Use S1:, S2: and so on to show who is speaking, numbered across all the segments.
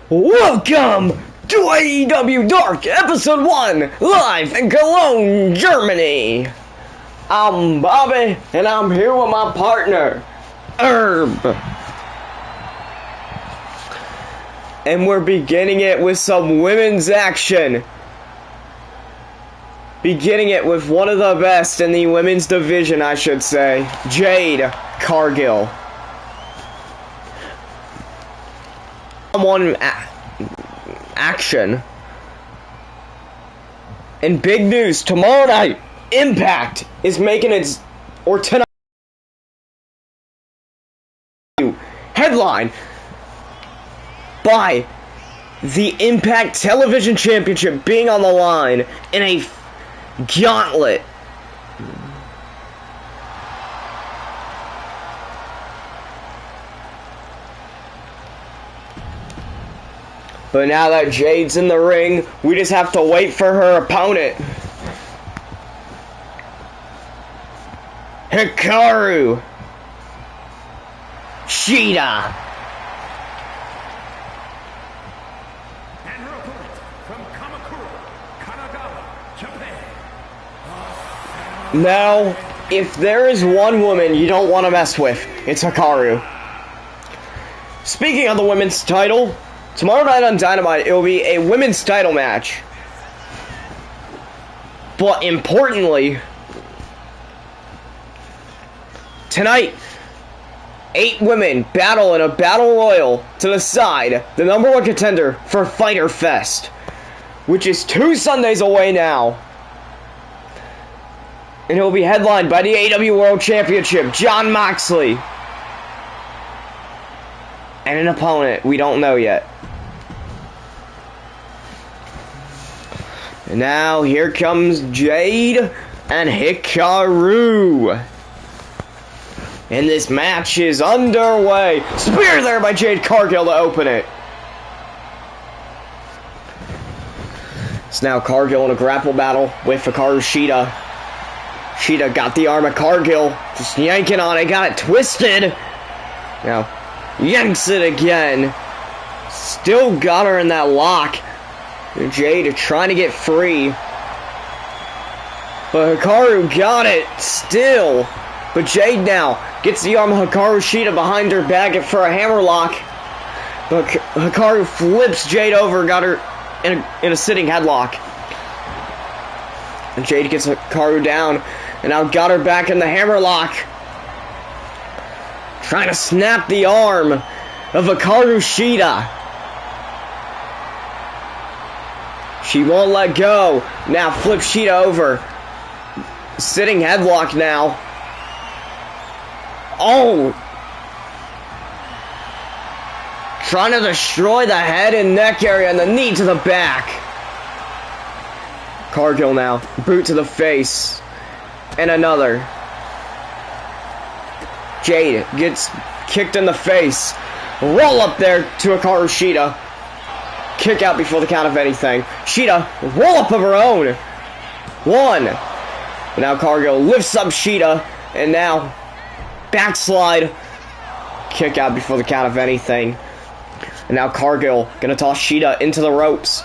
S1: Welcome to AEW Dark, Episode 1, live in Cologne, Germany. I'm Bobby, and I'm here with my partner, Herb. And we're beginning it with some women's action. Beginning it with one of the best in the women's division, I should say, Jade Cargill. One action. And big news, tomorrow night, Impact is making its, or tonight, headline by the Impact Television Championship being on the line in a gauntlet. But now that Jade's in the ring, we just have to wait for her opponent. Hikaru Shida.
S2: And her opponent from Kamakura, Kanagawa, Japan.
S1: Now, if there is one woman you don't want to mess with, it's Hikaru. Speaking of the women's title, tomorrow night on Dynamite, it will be a women's title match. But importantly, tonight, 8 women battle in a battle royal to decide the number 1 contender for Fyter Fest, which is 2 Sundays away now. And it will be headlined by the AEW World Championship, Jon Moxley. And an opponent we don't know yet. And now here comes Jade and Hikaru. And this match is underway. Spear there by Jade Cargill to open it. It's now Cargill in a grapple battle with Hikaru Shida. Shida got the arm of Cargill, just yanking on it, got it twisted. Now, yanks it again. Still got her in that lock. Jade trying to get free. But Hikaru got it still. But Jade now gets the arm of Hikaru Shida behind her back for a hammerlock. But Hikaru flips Jade over, got her in a sitting headlock. And Jade gets Hikaru down, and now got her back in the hammerlock. Trying to snap the arm of Hikaru Shida. She won't let go. Now flip Shida over. Sitting headlock now. Oh! Trying to destroy the head and neck area and the knee to the back. Cargill now. Boot to the face. And another. Jade gets kicked in the face. Roll up there to Hikaru Shida. Kick out before the count of anything. Shida, roll up of her own. 1. And now Cargill lifts up Shida. And now, backslide. Kick out before the count of anything. And now Cargill gonna toss Shida into the ropes.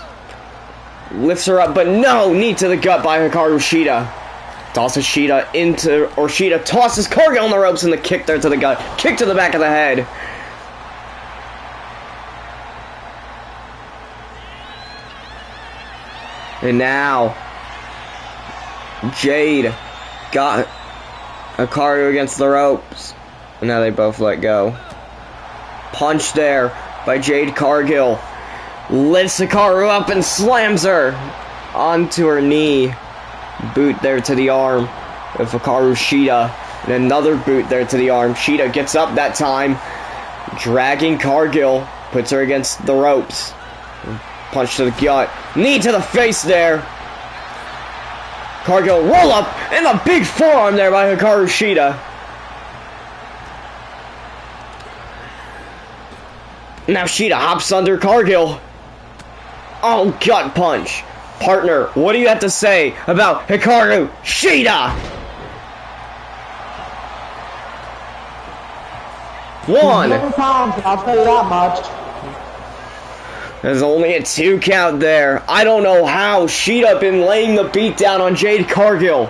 S1: Lifts her up, but no! Knee to the gut by Hikaru Shida. Tosses Shida into, or Shida tosses Cargill on the ropes and the kick there to the gut. Kick to the back of the head. And now, Jade got Hikaru against the ropes. And now they both let go. Punch there by Jade Cargill. Lifts Hikaru up and slams her onto her knee. Boot there to the arm of Hikaru Shida. And another boot there to the arm. Shida gets up that time. Dragging Cargill. Puts her against the ropes. Punch to the gut. Knee to the face there. Cargill roll up. And a big forearm there by Hikaru Shida. Now Shida hops under Cargill. Oh, gut punch. Partner, what do you have to say about Hikaru Shida?
S3: 1. I'll tell you that much.
S1: There's only a 2 count there. I don't know how Sheeta been laying the beat down on Jade Cargill.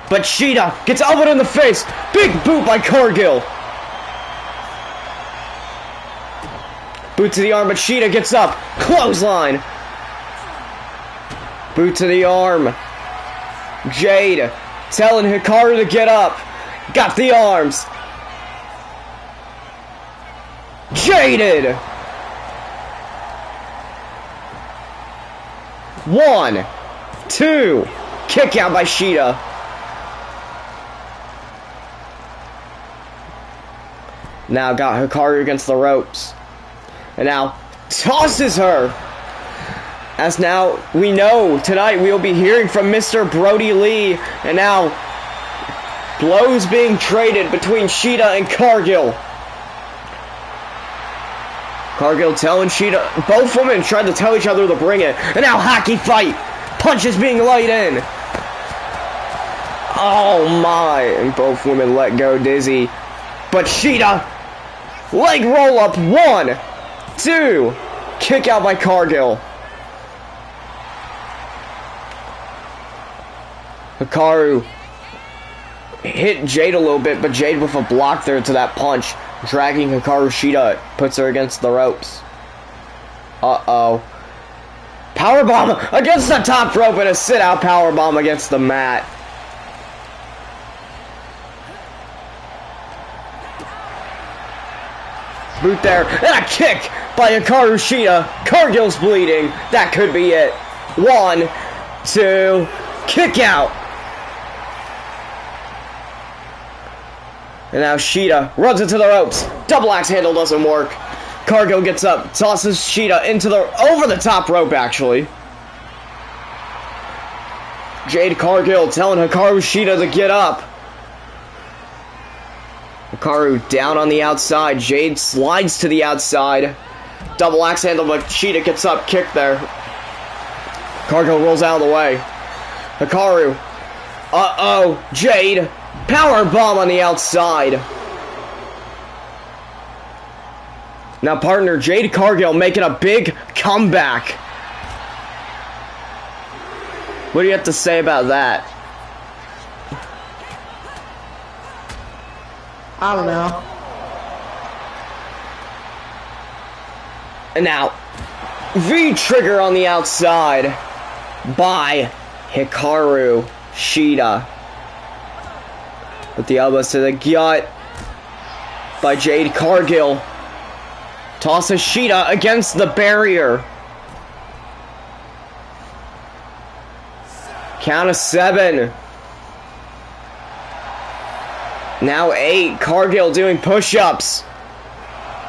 S1: But Sheeta gets elbowed in the face. Big boot by Cargill. Boot to the arm, but Sheeta gets up. Clothesline. Boot to the arm. Jade telling Hikaru to get up. Got the arms. Jaded. 1, 2. Kick out by Sheeta. Now got Hikaru against the ropes. And now tosses her. As now we know tonight we will be hearing from Mr. Brody Lee. And now blows being traded between Sheeta and Cargill. Cargill telling Sheeta, both women tried to tell each other to bring it. And now hockey fight. Punches being laid in. Oh my. And both women let go dizzy. But Sheeta, leg roll up. 1, 2. Kick out by Cargill. Hikaru hit Jade a little bit, but Jade with a block there to that punch. Dragging Hikaru Sheeta, puts her against the ropes. Uh-oh. Powerbomb against the top rope and a sit-out powerbomb against the mat. Boot there, and a kick by Hikaru Sheeta. Cargill's bleeding. That could be it. 1, 2, kick out. And now Sheeta runs into the ropes. Double axe handle doesn't work. Cargill gets up, tosses Sheeta into the over the top rope actually. Jade Cargill telling Hikaru Sheeta to get up. Hikaru down on the outside. Jade slides to the outside. Double axe handle, but Sheeta gets up, kick there. Cargill rolls out of the way. Hikaru. Uh-oh. Jade. Power bomb on the outside. Now partner Jade Cargill making a big comeback. What do you have to say about that?
S3: I don't know.
S1: And now V-trigger on the outside by Hikaru Sheeta. With the elbows to the gut by Jade Cargill. Tosses Sheeta against the barrier. Count of 7. Now 8. Cargill doing push-ups.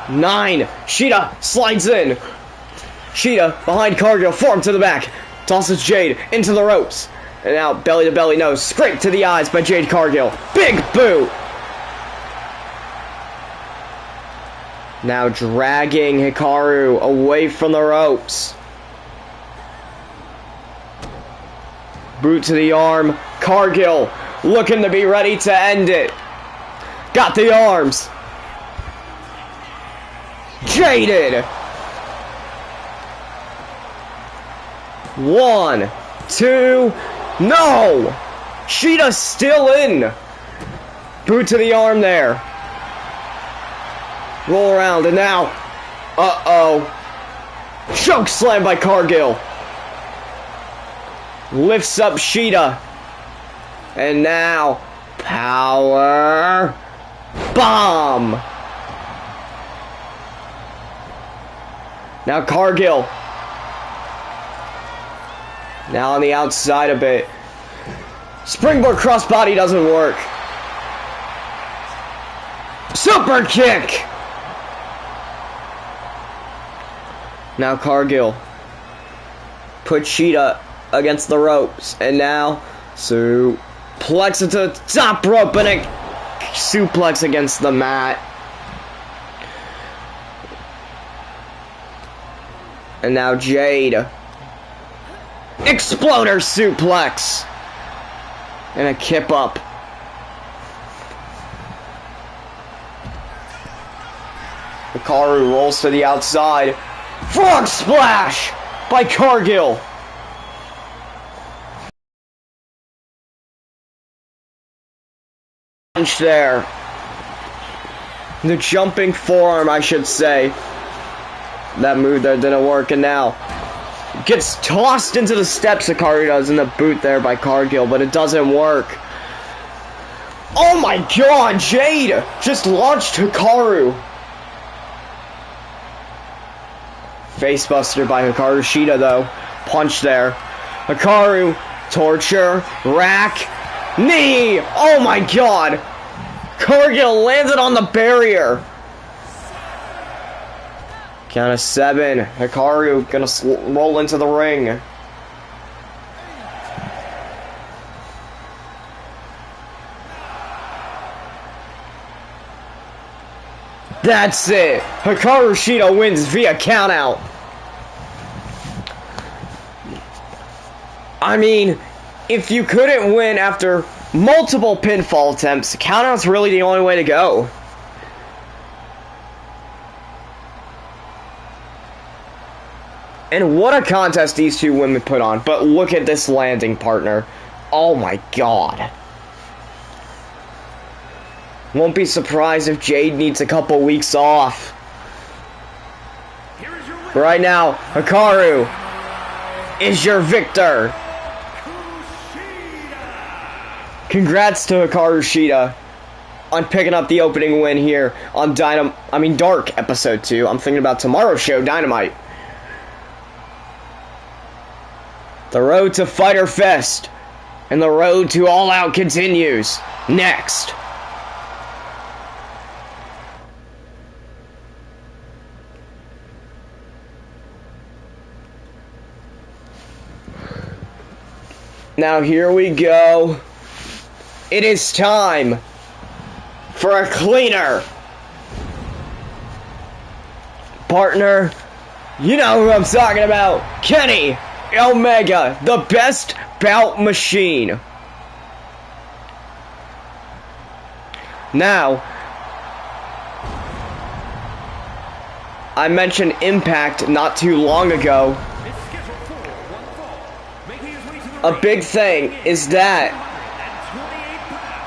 S1: 9. Sheeta slides in. Sheeta behind Cargill. Form to the back. Tosses Jade into the ropes. And now belly to belly nose. Scrape to the eyes by Jade Cargill. Big boot. Now dragging Hikaru away from the ropes. Boot to the arm. Cargill looking to be ready to end it. Got the arms. Jaded. 1, 2. No! Sheeta's still in. Boot to the arm there. Roll around and now. Uh-oh. Choke slam by Cargill. Lifts up Sheeta. And now power bomb. Now Cargill. Now on the outside a bit. Springboard crossbody doesn't work. Super kick. Now Cargill. Put Sheeta against the ropes. And now suplex it to the top rope and a suplex against the mat. And now Jade. Exploder suplex. And a kip up. Hikaru rolls to the outside. Frog splash by Cargill. Punch there. The jumping forearm, I should say. That move there didn't work, and now gets tossed into the steps. Hikaru does in the boot there by Cargill, but it doesn't work. Oh my god, Jade just launched Hikaru. Facebuster by Hikaru Shida though. Punch there. Hikaru, torture, rack, knee. Oh my god. Cargill landed on the barrier. Count of 7. Hikaru gonna roll into the ring. That's it. Hikaru Shida wins via countout. I mean, if you couldn't win after multiple pinfall attempts, countout's really the only way to go. And what a contest these two women put on. But look at this landing, partner. Oh my god. Won't be surprised if Jade needs a couple weeks off. Right now, Hikaru is your victor. Congrats to Hikaru Shida on picking up the opening win here on Dark episode 2. I'm thinking about tomorrow's show, Dynamite. The road to Fyter Fest and the road to All Out continues next. Now here we go. It is time for a cleaner. Partner, you know who I'm talking about. Kenny Omega, the best bout machine. Now, I mentioned Impact not too long ago. A big thing is that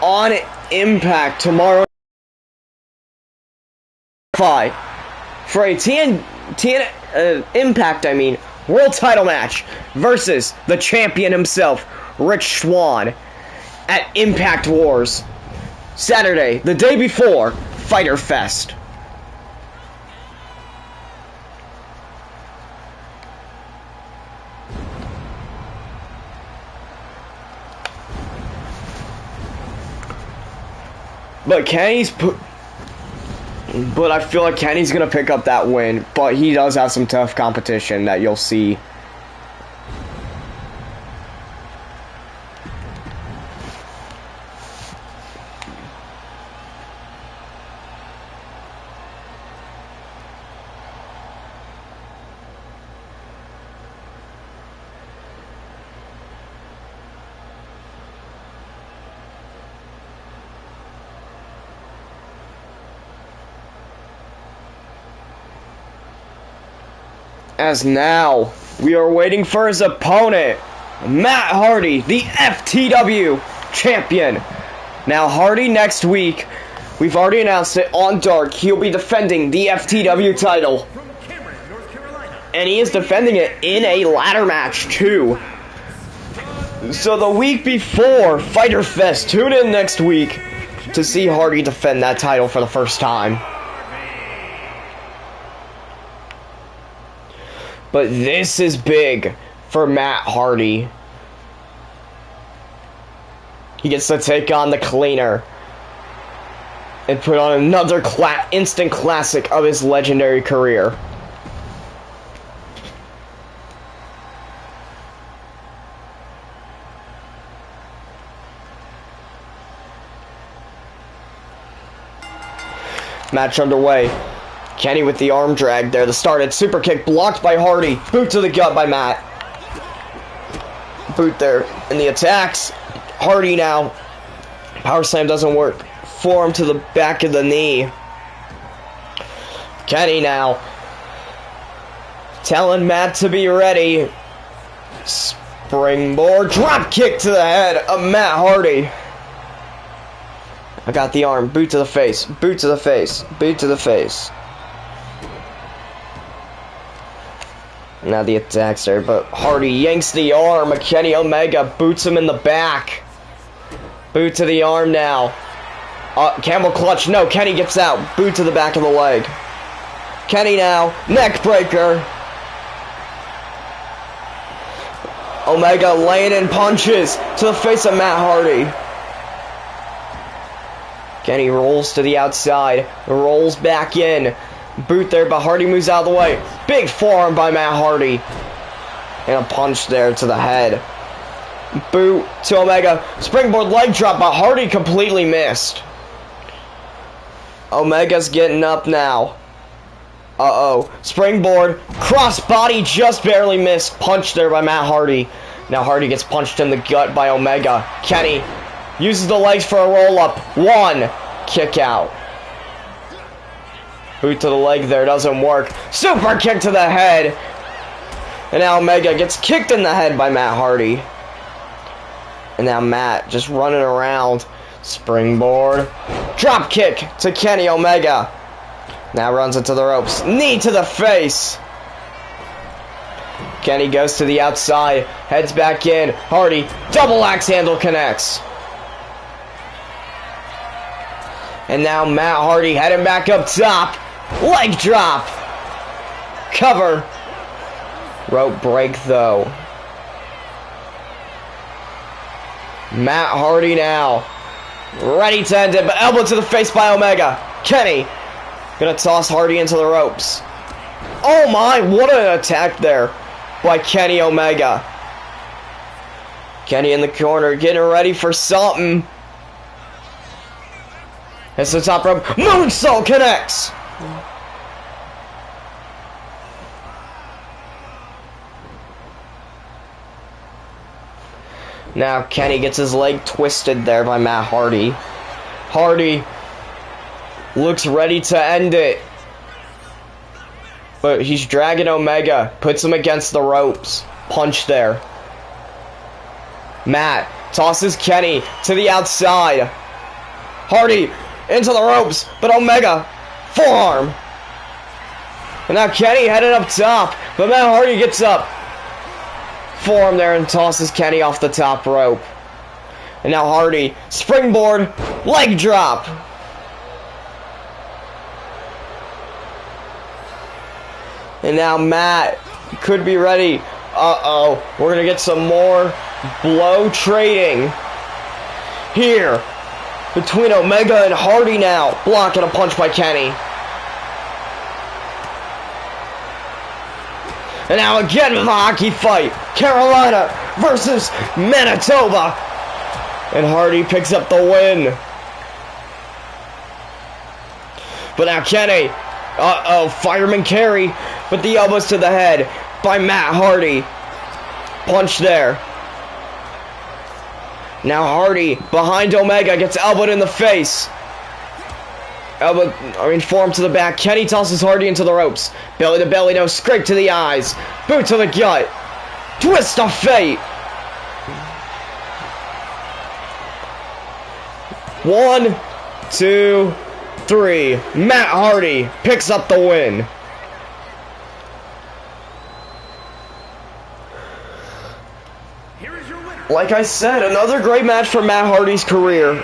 S1: on Impact tomorrow for a Impact, world title match versus the champion himself, Rich Swann, at Impact Wars. Saturday, the day before Fyter Fest. But I feel like Kenny's gonna pick up that win, but he does have some tough competition that you'll see. As now, we are waiting for his opponent, Matt Hardy, the FTW champion. Now, Hardy next week, we've already announced it on Dark, he'll be defending the FTW title. And he is defending it in a ladder match, too. So the week before Fyter Fest, tune in next week to see Hardy defend that title for the first time. But this is big for Matt Hardy. He gets to take on the cleaner and put on another instant classic of his legendary career. Match underway. Kenny with the arm drag there. The started super kick blocked by Hardy. Boot to the gut by Matt. Boot there. And the attacks. Hardy now. Power slam doesn't work. Forearm to the back of the knee. Kenny now. telling Matt to be ready. Springboard drop kick to the head of Matt Hardy. I got the arm. Boot to the face. Boot to the face. Boot to the face. Now the attack's there, but Hardy yanks the arm. Kenny Omega boots him in the back. Boot to the arm now. Camel clutch. No, Kenny gets out. Boot to the back of the leg. Kenny now. Neck breaker. Omega laying in punches to the face of Matt Hardy. Kenny rolls to the outside. Rolls back in. Boot there, but Hardy moves out of the way. Big forearm by Matt Hardy. And a punch there to the head. Boot to Omega. Springboard leg drop, but Hardy completely missed. Omega's getting up now. Uh-oh. Springboard. Crossbody just barely missed. Punch there by Matt Hardy. Now Hardy gets punched in the gut by Omega. Kenny uses the legs for a roll-up. 1. Kick out. Boot to the leg there. Doesn't work. Super kick to the head. And now Omega gets kicked in the head by Matt Hardy. And now Matt just running around. Springboard. Drop kick to Kenny Omega. Now runs into the ropes. Knee to the face. Kenny goes to the outside. Heads back in. Hardy. Double axe handle connects. And now Matt Hardy heading back up top. Leg drop. Cover. Rope break though. Matt Hardy now. Ready to end it, but elbow to the face by Omega. Kenny. Gonna toss Hardy into the ropes. Oh my, what an attack there by Kenny Omega. Kenny in the corner, getting ready for something. It's the top rope. Moonsault connects. Now Kenny gets his leg twisted there by Matt Hardy. Hardy looks ready to end it. But he's dragging Omega. Puts him against the ropes. Punch there. Matt tosses Kenny to the outside. Hardy into the ropes. But Omega. Forearm. And now Kenny headed up top. But Matt Hardy gets up. Forearm there and tosses Kenny off the top rope. And now Hardy. Springboard. Leg drop. And now Matt could be ready. Uh-oh. We're going to get some more blow trading. Here. Between Omega and Hardy now. Blocking a punch by Kenny. And now again with a hockey fight. Carolina versus Manitoba. And Hardy picks up the win. But now Kenny. Uh-oh, fireman carry. But the elbows to the head by Matt Hardy. Punch there. Now Hardy behind Omega gets elbowed in the face. Forearm to the back. Kenny tosses Hardy into the ropes. Belly to belly, no, scrape to the eyes. Boot to the gut. Twist of fate. 1, 2, 3. Matt Hardy picks up the win. Like I said, another great match for Matt Hardy's career.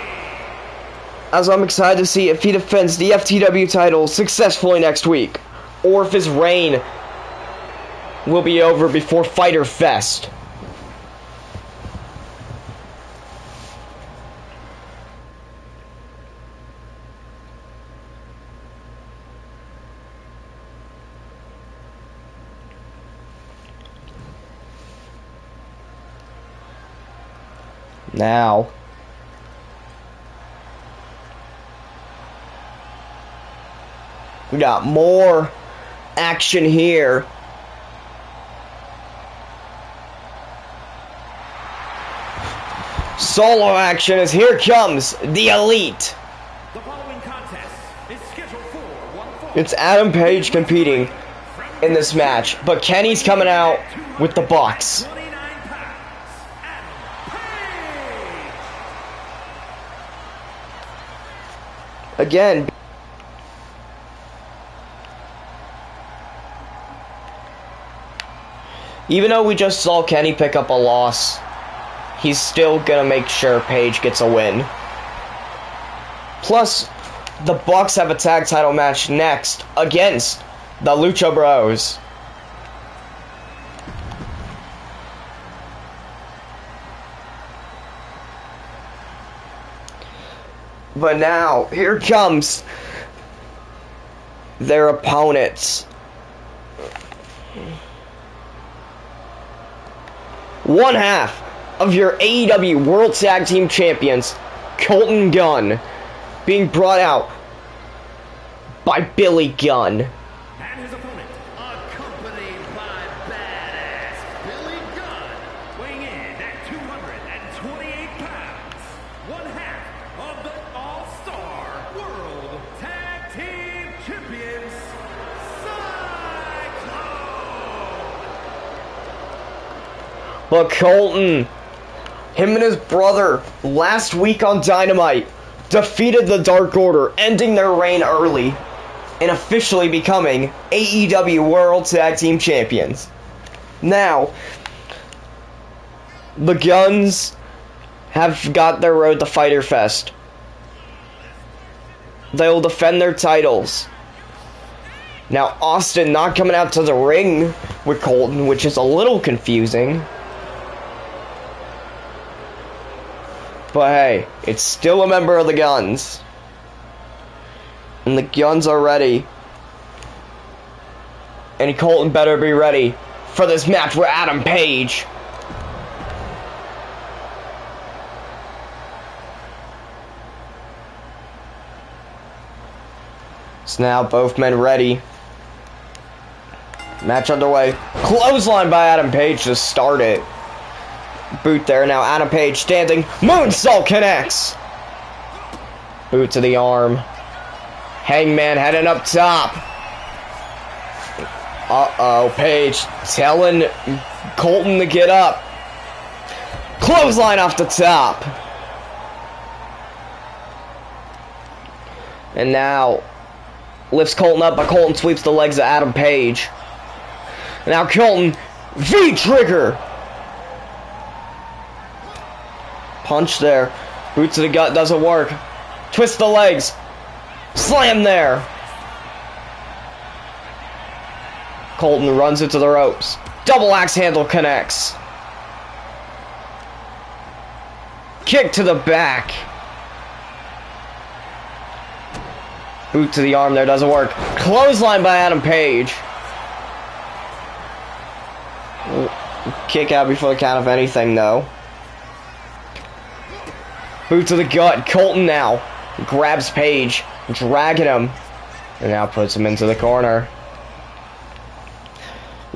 S1: As I'm excited to see if he defends the FTW title successfully next week, or if his reign will be over before Fyter Fest. Now, we got more action here. Solo action as here comes the Elite.
S2: The following contest is scheduled for one fall.
S1: It's Adam Page competing in this match, but Kenny's coming out with the Bucks.
S2: 29 pounds, Adam Page.
S1: Again, even though we just saw Kenny pick up a loss, he's still gonna make sure Page gets a win. Plus, the Bucks have a tag title match next against the Lucha Bros. But now, here comes their opponents. One half of your AEW World Tag Team Champions, Colton Gunn, being brought out by Billy Gunn.
S2: And his opponent, accompanied by badass Billy Gunn, weighing in at 228 pounds, one half of the All-Star World Tag Team Champions, Cyclone!
S1: But Colton, him and his brother, last week on Dynamite, defeated the Dark Order, ending their reign early, and officially becoming AEW World Tag Team Champions. Now, the Guns have got their road to Fyter Fest. They will defend their titles. Now, Austin not coming out to the ring with Colton, which is a little confusing. But hey, it's still a member of the Guns. And the Guns are ready. And Colton better be ready for this match with Adam Page. So now both men ready. Match underway. Clothesline by Adam Page to start it. Boot there, now Adam Page standing. Moonsault connects. Boot to the arm. Hangman heading up top. Uh-oh, Page telling Colton to get up. Clothesline off the top. And now lifts Colton up, but Colton sweeps the legs of Adam Page. Now Colton, V-trigger. Punch there. Boot to the gut doesn't work. Twist the legs. Slam there. Colton runs into the ropes. Double axe handle connects. Kick to the back. Boot to the arm there doesn't work. Clothesline by Adam Page. Kick out before the count of anything though. Boot to the gut. Colton now grabs Page, dragging him, and now puts him into the corner.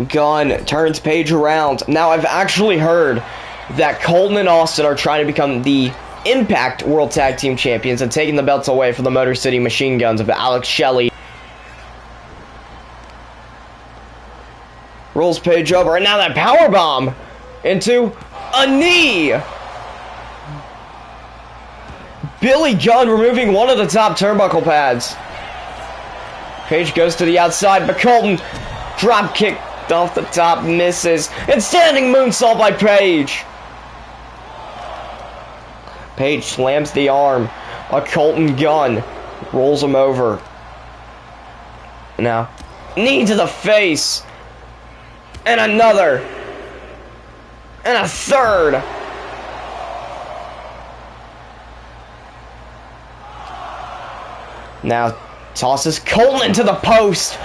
S1: Gunn turns Page around. Now I've actually heard that Colton and Austin are trying to become the Impact World Tag Team Champions and taking the belts away from the Motor City Machine Guns of Alex Shelley. Rolls Page over, and now that powerbomb into a knee. Billy Gunn removing one of the top turnbuckle pads. Page goes to the outside, but Colton drop kick off the top, misses, and standing moonsault by Page. Page slams the arm. A Colton Gunn rolls him over. Now, knee to the face. And another. And a third. Now tosses Colton into the post.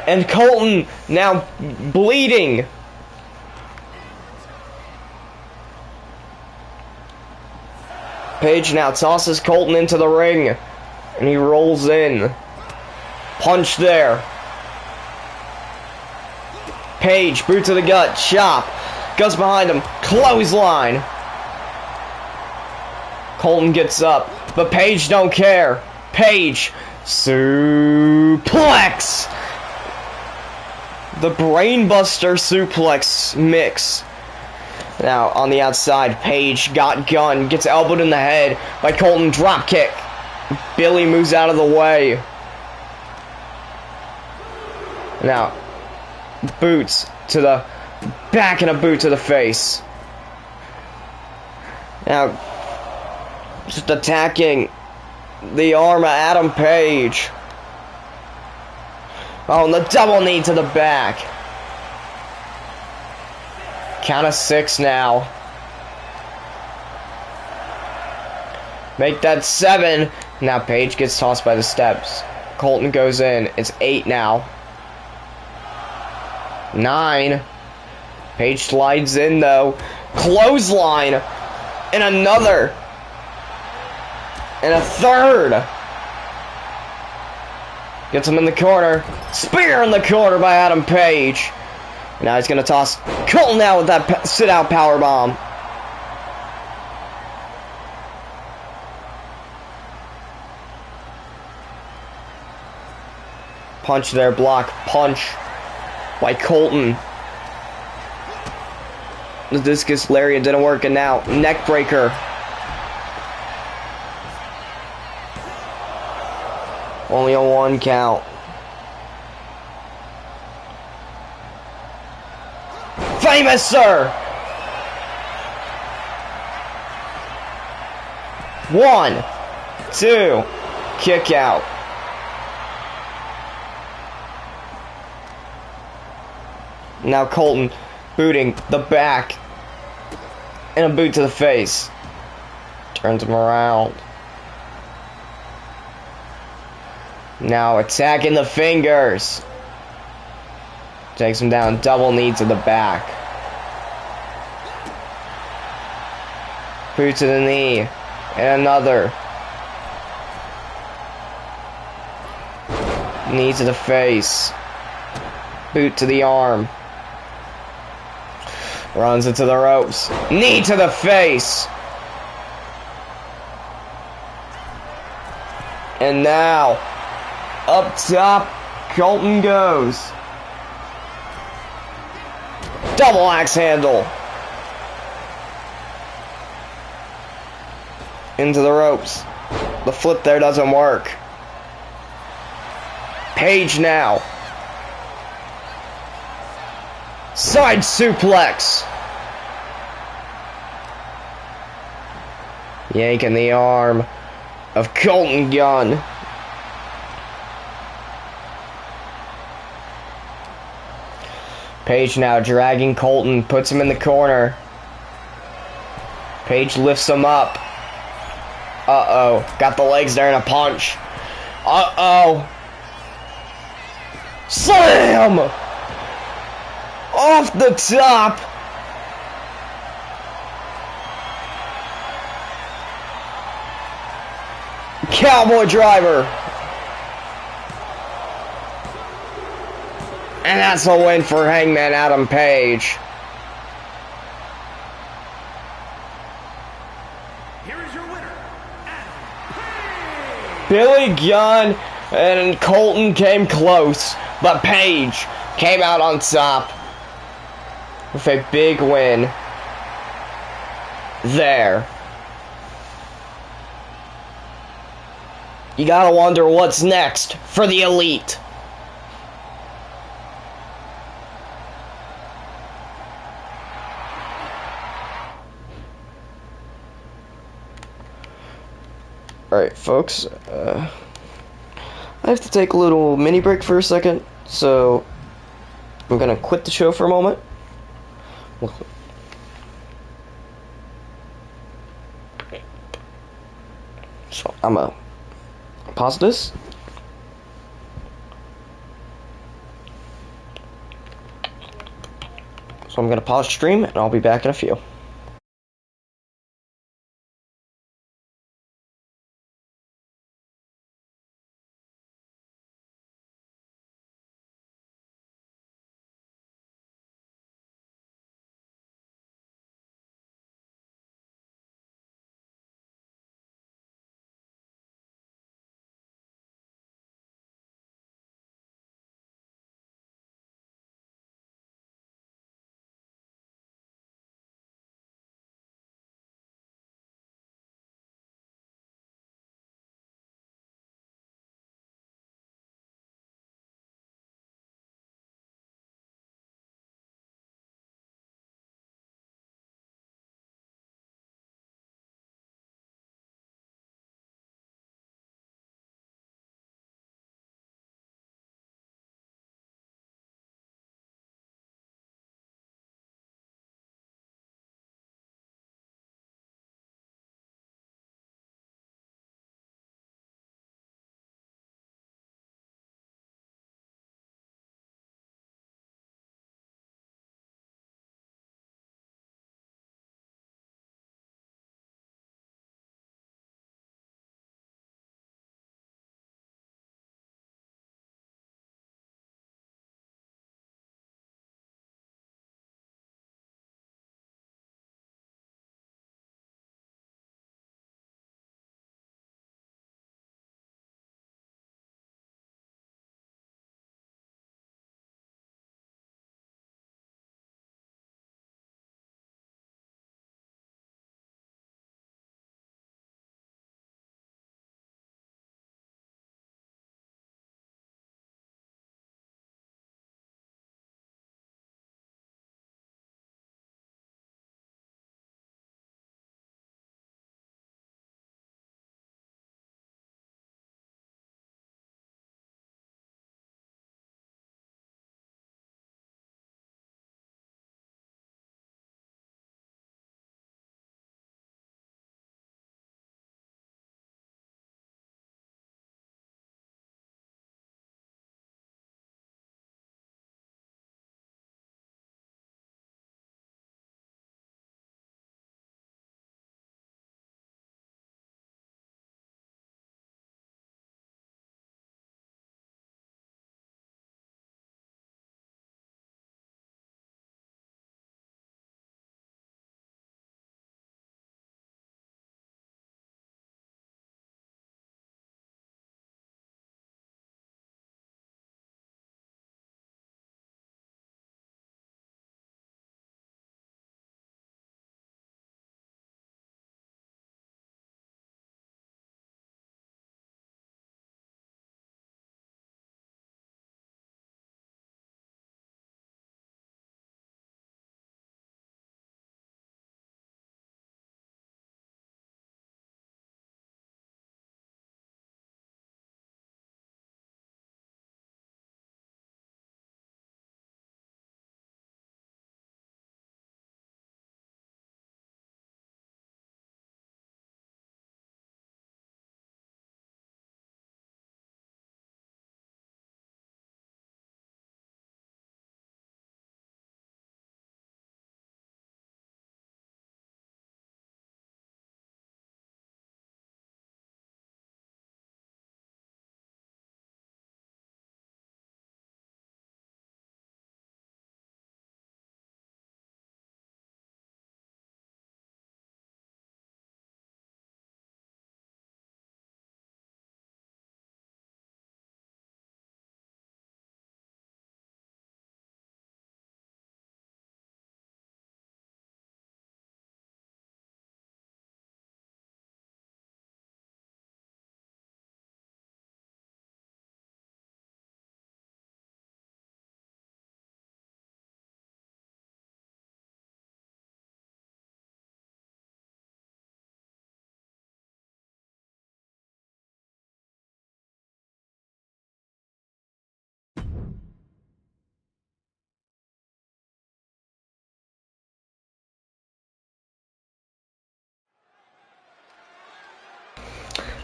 S1: And Colton now bleeding. Page now tosses Colton into the ring. And he rolls in. Punch there. Page, boot to the gut, chop. Goes behind him, clothesline. Colton gets up, but Page don't care. Page, suplex. The brainbuster suplex mix. Now, on the outside, Paige got Gunn, gets elbowed in the head by Colton, drop kick. Billy moves out of the way. Now, boots to the back and a boot to the face. Now, just attacking the arm of Adam Page. Oh, and the double knee to the back. Count of 6 now. Make that 7. Now Paige gets tossed by the steps. Colton goes in. It's 8 now. 9. Paige slides in though. Clothesline. And another. And a third. Gets him in the corner. Spear in the corner by Adam Page. Now he's going to toss Colton out with that sit-out powerbomb. Punch there, block, punch by Colton. The discus lariat didn't work, and now neck breaker. Only a 1 count. Famous, sir! 1, 2, kick out. Now Colton booting the back and a boot to the face. Turns him around. Now attacking the fingers. Takes him down, double knee to the back. Boot to the knee. And another. Knee to the face. Boot to the arm. Runs into the ropes. Knee to the face. And now, up top, Colton goes. Double axe handle. Into the ropes. The flip there doesn't work. Paige now. Side suplex. Yanking the arm of Colton Gunn. Paige now dragging Colton, puts him in the corner. Paige lifts him up. Uh-oh. Got the legs there and a punch. Uh-oh. Slam! Off the top. Cowboy driver. And that's a win for Hangman Adam Page.
S2: Here is your winner, Adam Page.
S1: Billy Gunn and Colton came close, but Page came out on top with a big win there. You gotta wonder what's next for the Elite. Alright, folks, I have to take a little mini break for a second, so I'm gonna quit the show for a moment. So I'm gonna pause this. So I'm gonna pause stream and I'll be back in a few.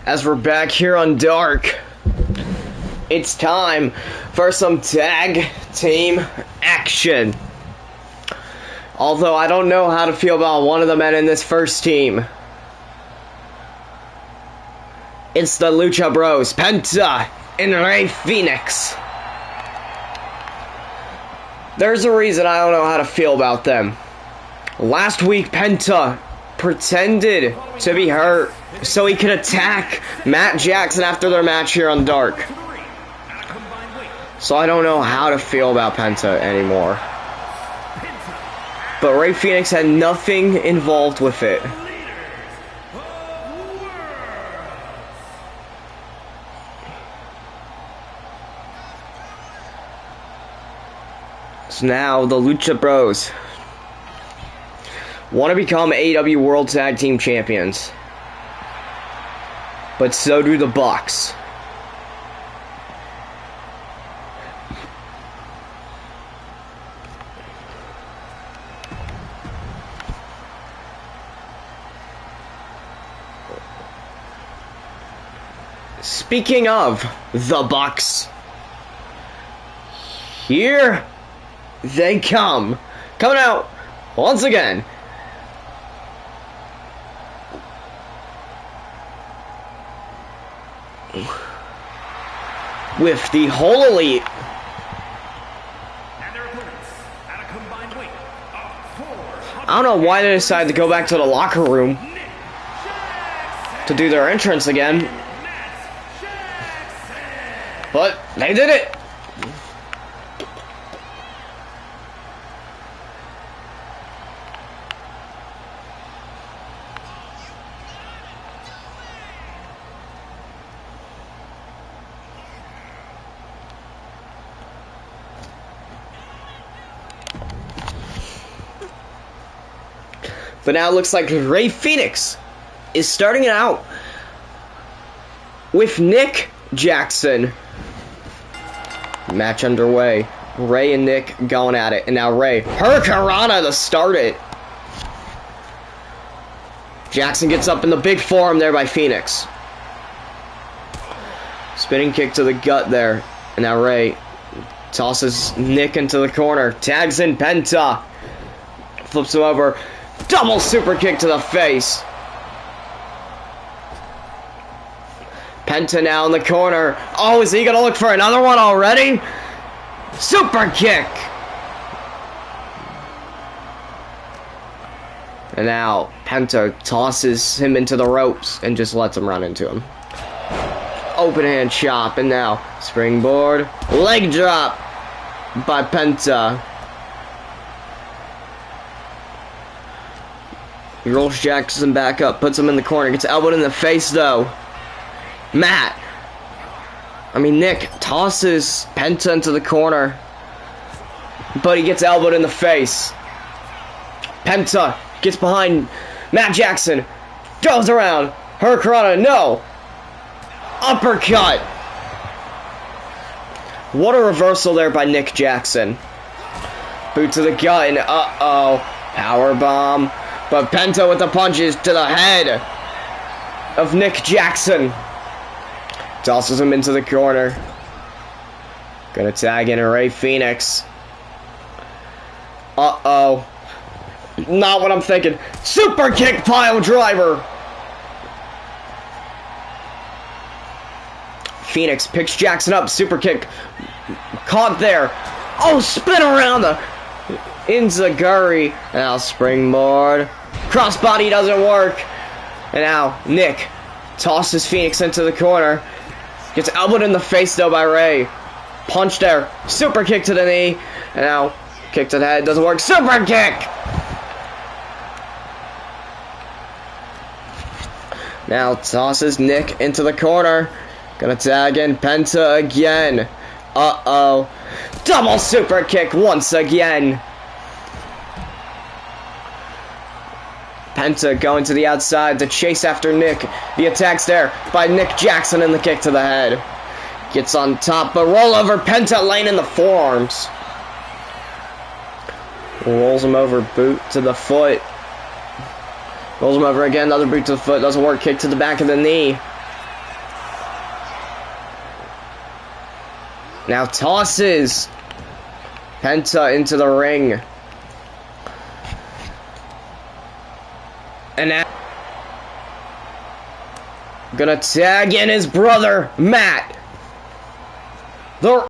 S1: as we're back here on Dark. It's time for some tag team action. Although I don't know how to feel about one of the men in this first team. It's the Lucha Bros, Penta and Rey Fenix. There's a reason I don't know how to feel about them. Last week, Penta pretended to be hurt so he could attack Matt Jackson after their match here on Dark. So I don't know how to feel about Penta anymore. But Rey Fenix had nothing involved with it. So now the Lucha Bros want to become AEW World Tag Team Champions. But so do the Bucks. Speaking of the Bucks, here they come. Coming out once again. With the Whole Elite.
S2: And their opponents at a combined weight of
S1: I don't know why they decided to go back to the locker room to do their entrance again. But they did it. But now it looks like Rey Fenix is starting it out with Nick Jackson. Match underway. Rey and Nick going at it. And now Rey. Hurricanrana to start it. Jackson gets up in the big forearm there by Fenix. Spinning kick to the gut there. And now Rey tosses Nick into the corner. Tags in Penta. Flips him over. Double super kick to the face. Penta now in the corner. Oh, is he gonna look for another one already? Super kick. And now Penta tosses him into the ropes and just lets him run into him. Open hand chop, and now springboard. Leg drop by Penta. He rolls Jackson back up, puts him in the corner, gets elbowed in the face though. Nick tosses Penta into the corner, but he gets elbowed in the face. Penta gets behind Matt Jackson, goes around, Hurricanrana, no! Uppercut! What a reversal there by Nick Jackson. Boot to the gut, and uh-oh, powerbomb. But Penta with the punches to the head of Nick Jackson. Tosses him into the corner. Gonna tag in a Rey Fenix. Uh-oh. Not what I'm thinking. Super kick pile driver. Fenix picks Jackson up. Super kick. Caught there. Oh, spin around the Inzaguri. Now springboard. Crossbody doesn't work. And now Nick tosses Fenix into the corner. Gets elbowed in the face though by Rey. Punch there. Super kick to the knee. And now kick to the head. Doesn't work. Super kick. Now tosses Nick into the corner. Gonna tag in Penta again. Uh-oh. Double super kick once again. Penta going to the outside to chase after Nick. The attack's there by Nick Jackson and the kick to the head. Gets on top, but roll over. Penta laying in the forearms. Rolls him over, boot to the foot. Rolls him over again, another boot to the foot. Doesn't work, kick to the back of the knee. Now tosses Penta into the ring. And now gonna tag in his brother, Matt. The